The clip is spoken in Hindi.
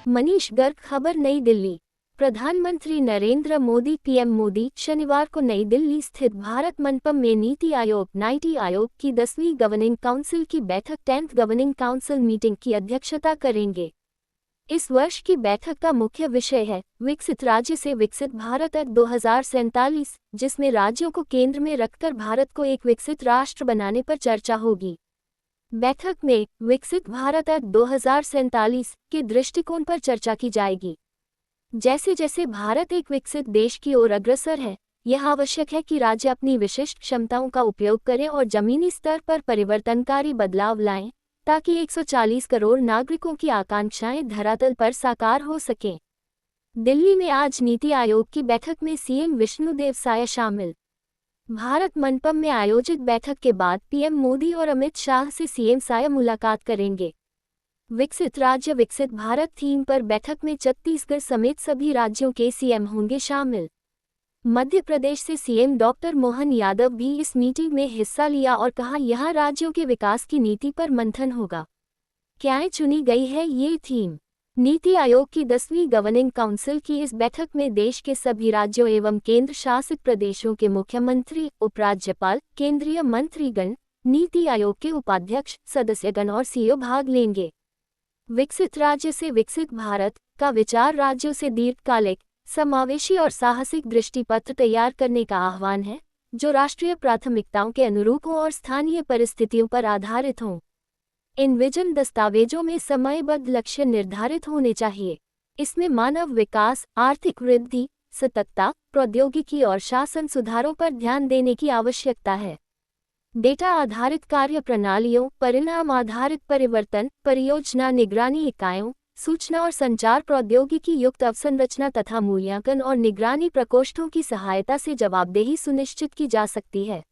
मनीष गर्ग। खबर नई दिल्ली। प्रधानमंत्री नरेंद्र मोदी पीएम मोदी शनिवार को नई दिल्ली स्थित भारत मंडपम में नीति आयोग की 10वीं गवर्निंग काउंसिल की बैठक 10th गवर्निंग काउंसिल मीटिंग की अध्यक्षता करेंगे। इस वर्ष की बैठक का मुख्य विषय है विकसित राज्य से विकसित भारत एक्ट 2047, जिसमें राज्यों को केंद्र में रखकर भारत को एक विकसित राष्ट्र बनाने पर चर्चा होगी। बैठक में विकसित भारत एक्ट 2047 के दृष्टिकोण पर चर्चा की जाएगी। जैसे जैसे भारत एक विकसित देश की ओर अग्रसर है, यह आवश्यक है कि राज्य अपनी विशिष्ट क्षमताओं का उपयोग करें और जमीनी स्तर पर परिवर्तनकारी बदलाव लाएं, ताकि 140 करोड़ नागरिकों की आकांक्षाएं धरातल पर साकार हो सकें। दिल्ली में आज नीति आयोग की बैठक में सीएम विष्णुदेव साय शामिल। भारत मंडपम में आयोजित बैठक के बाद पीएम मोदी और अमित शाह से सीएम साय मुलाकात करेंगे। विकसित राज्य विकसित भारत थीम पर बैठक में छत्तीसगढ़ समेत सभी राज्यों के सीएम होंगे शामिल। मध्य प्रदेश से सीएम डॉक्टर मोहन यादव भी इस मीटिंग में हिस्सा लिया और कहा यहाँ राज्यों के विकास की नीति पर मंथन होगा। क्या चुनी गई है ये थीम? नीति आयोग की 10वीं गवर्निंग काउंसिल की इस बैठक में देश के सभी राज्यों एवं केंद्र शासित प्रदेशों के मुख्यमंत्री, उपराज्यपाल, केंद्रीय मंत्रीगण, नीति आयोग के उपाध्यक्ष, सदस्यगण और सीईओ भाग लेंगे। विकसित राज्य से विकसित भारत का विचार राज्यों से दीर्घकालिक, समावेशी और साहसिक दृष्टिपत्र तैयार करने का आह्वान है, जो राष्ट्रीय प्राथमिकताओं के अनुरूप हों और स्थानीय परिस्थितियों पर आधारित हों। इन विजन दस्तावेजों में समयबद्ध लक्ष्य निर्धारित होने चाहिए। इसमें मानव विकास, आर्थिक वृद्धि, सततता, प्रौद्योगिकी और शासन सुधारों पर ध्यान देने की आवश्यकता है। डेटा आधारित कार्य प्रणालियों, परिणाम आधारित परिवर्तन, परियोजना निगरानी इकाइयों, सूचना और संचार प्रौद्योगिकी युक्त अवसंरचना तथा मूल्यांकन और निगरानी प्रकोष्ठों की सहायता से जवाबदेही सुनिश्चित की जा सकती है।